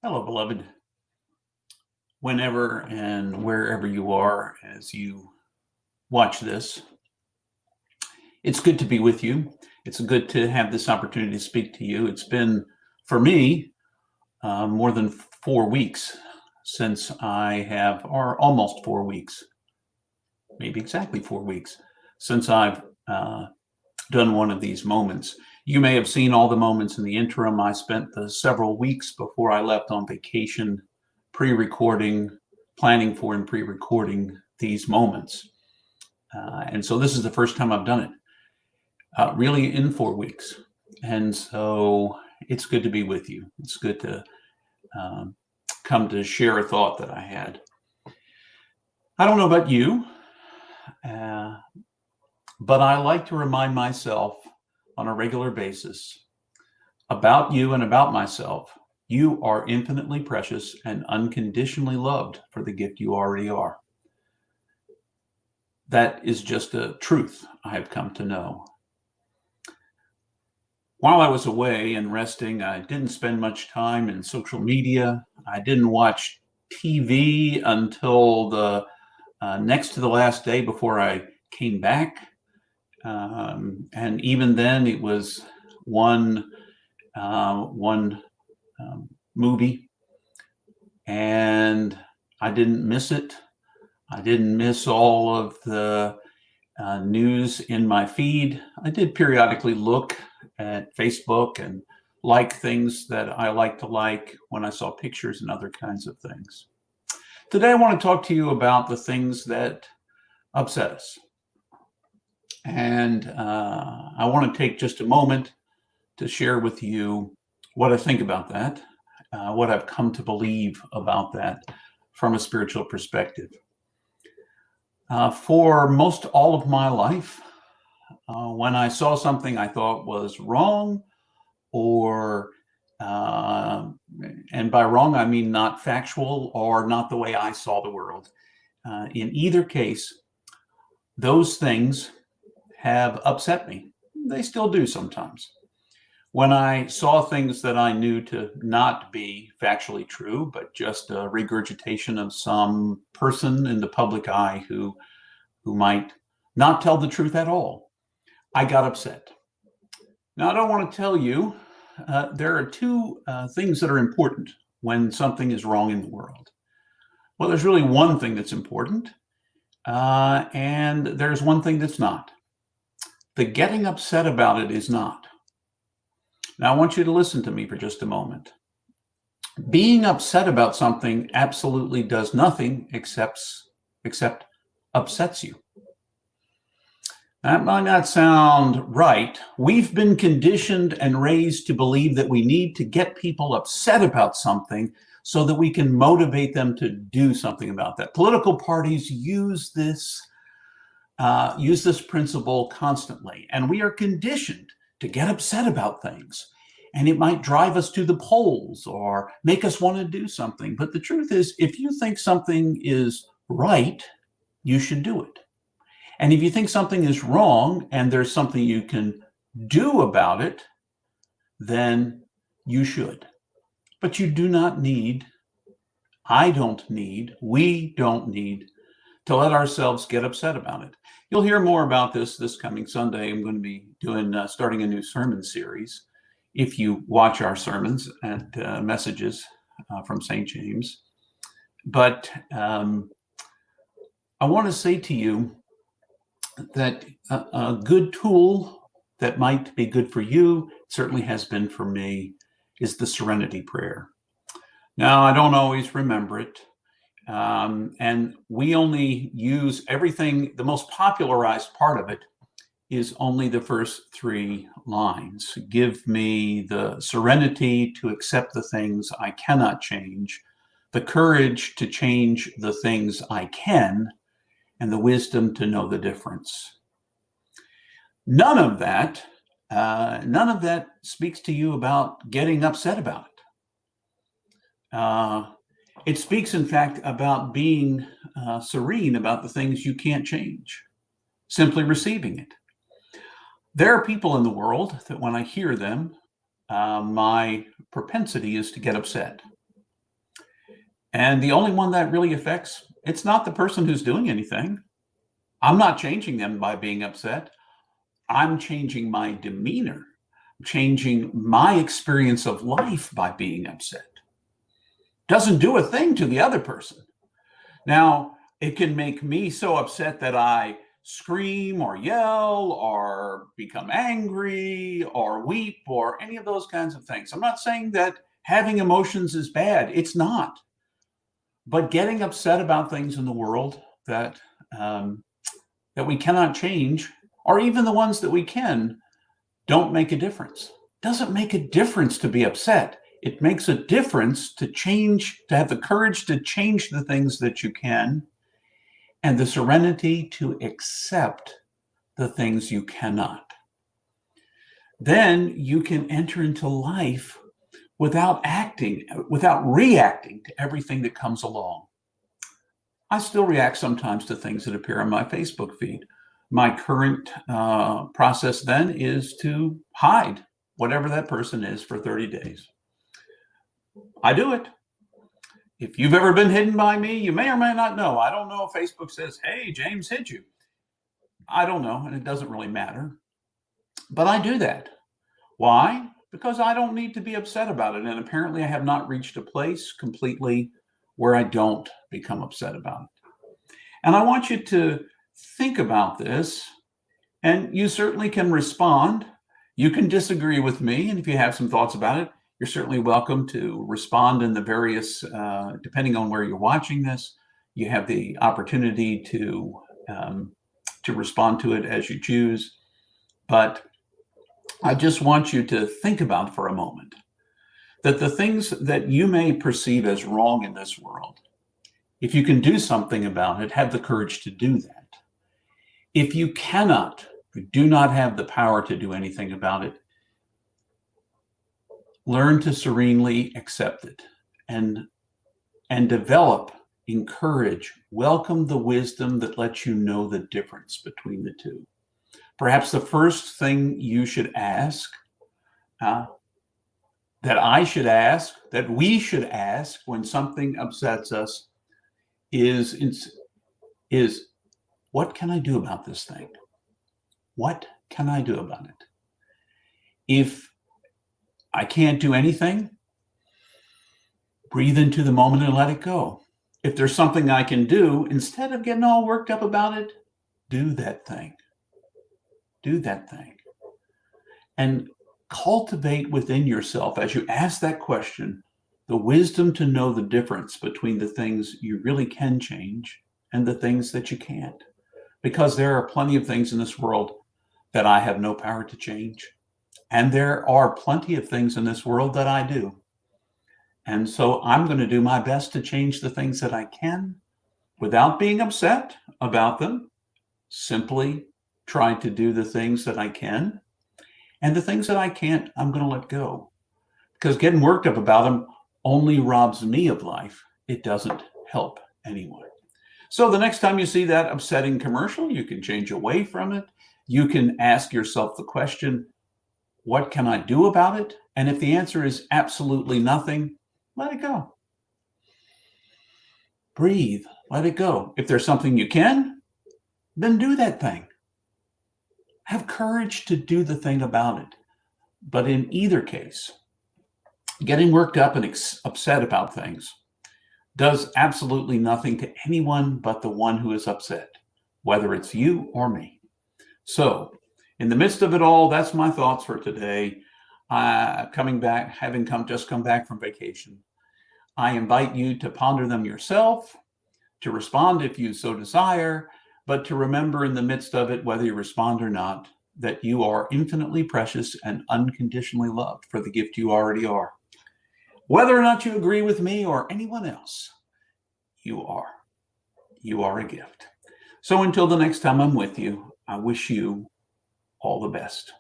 Hello, beloved. Whenever and wherever you are as you watch this, it's good to be with you. It's good to have this opportunity to speak to you. It's been, for me, more than 4 weeks since I have, or almost 4 weeks, maybe exactly 4 weeks, since I've done one of these moments. You may have seen all the moments in the interim. I spent the several weeks before I left on vacation pre-recording, planning for and pre-recording these moments. And so this is the first time I've done it, really in 4 weeks. And so it's good to be with you. It's good to come to share a thought that I had. I don't know about you, but I like to remind myself on a regular basis about you and about myself. You are infinitely precious and unconditionally loved for the gift you already are. That is just a truth I have come to know. While I was away and resting, I didn't spend much time in social media. I didn't watch TV until the next to the last day before I came back. And even then, it was one movie, and I didn't miss it. I didn't miss all of the news in my feed. I did periodically look at Facebook and like things that I like to like when I saw pictures and other kinds of things. Today, I want to talk to you about the things that upset us. And I want to take just a moment to share with you what I think about that, what I've come to believe about that from a spiritual perspective. For most all of my life, when I saw something I thought was wrong, or and by wrong, I mean not factual or not the way I saw the world. In either case, those things have upset me. They still do sometimes. When I saw things that I knew to not be factually true, but just a regurgitation of some person in the public eye who might not tell the truth at all, I got upset. Now, I don't want to tell you, there are two things that are important when something is wrong in the world. Well, there's really one thing that's important, and there's one thing that's not. The getting upset about it is not. Now, I want you to listen to me for just a moment. Being upset about something absolutely does nothing except upsets you. That might not sound right. We've been conditioned and raised to believe that we need to get people upset about something so that we can motivate them to do something about that. Political parties use this principle constantly, and we are conditioned to get upset about things. And it might drive us to the polls or make us want to do something. But the truth is, if you think something is right, you should do it. And if you think something is wrong and there's something you can do about it, then you should. But you do not need, I don't need, we don't need to let ourselves get upset about it. You'll hear more about this coming Sunday. I'm going to be starting a new sermon series. If you watch our sermons at Messages from St. James. But I want to say to you that a good tool that might be good for you, certainly has been for me, is the Serenity prayer. Now, I don't always remember it. And we only use everything, the most popularized part of it is only the first three lines. Give me the serenity to accept the things I cannot change, the courage to change the things I can, and the wisdom to know the difference. None of that speaks to you about getting upset about it. It speaks, in fact, about being serene about the things you can't change, simply receiving it. There are people in the world that when I hear them, my propensity is to get upset. And the only one that really affects, it's not the person who's doing anything. I'm not changing them by being upset. I'm changing my demeanor, changing my experience of life by being upset. Doesn't do a thing to the other person. Now, it can make me so upset that I scream or yell or become angry or weep or any of those kinds of things. I'm not saying that having emotions is bad. It's not. But getting upset about things in the world that we cannot change, or even the ones that we can, don't make a difference. Doesn't make a difference to be upset. It makes a difference to change, to have the courage to change the things that you can, and the serenity to accept the things you cannot. Then you can enter into life without reacting to everything that comes along. I still react sometimes to things that appear on my Facebook feed. My current process then is to hide whatever that person is for 30 days. I do it. If you've ever been hidden by me, you may or may not know. I don't know if Facebook says, hey, James hid you. I don't know, and it doesn't really matter. But I do that. Why? Because I don't need to be upset about it. And apparently I have not reached a place completely where I don't become upset about it. And I want you to think about this, and you certainly can respond. You can disagree with me, and if you have some thoughts about it, you're certainly welcome to respond in the various, depending on where you're watching this, you have the opportunity to respond to it as you choose. But I just want you to think about for a moment that the things that you may perceive as wrong in this world, if you can do something about it, have the courage to do that. If you cannot, you do not have the power to do anything about it, learn to serenely accept it and develop, encourage, welcome the wisdom that lets you know the difference between the two. Perhaps the first thing you should ask, that I should ask, that we should ask when something upsets us is what can I do about this thing? What can I do about it? If I can't do anything, breathe into the moment and let it go. If there's something I can do, instead of getting all worked up about it, do that thing. Do that thing. And cultivate within yourself, as you ask that question, the wisdom to know the difference between the things you really can change and the things that you can't. Because there are plenty of things in this world that I have no power to change. And there are plenty of things in this world that I do. And so I'm going to do my best to change the things that I can without being upset about them. Simply try to do the things that I can. And the things that I can't, I'm going to let go. Because getting worked up about them only robs me of life. It doesn't help anyone. So the next time you see that upsetting commercial, you can change away from it. You can ask yourself the question, what can I do about it? And if the answer is absolutely nothing, let it go. Breathe, let it go. If there's something you can, then do that thing. Have courage to do the thing about it. But in either case, getting worked up and upset about things does absolutely nothing to anyone but the one who is upset, whether it's you or me. So in the midst of it all, that's my thoughts for today. Coming back, having just come back from vacation, I invite you to ponder them yourself, to respond if you so desire, but to remember in the midst of it, whether you respond or not, that you are infinitely precious and unconditionally loved for the gift you already are. Whether or not you agree with me or anyone else, you are. You are a gift. So until the next time I'm with you, I wish you all the best.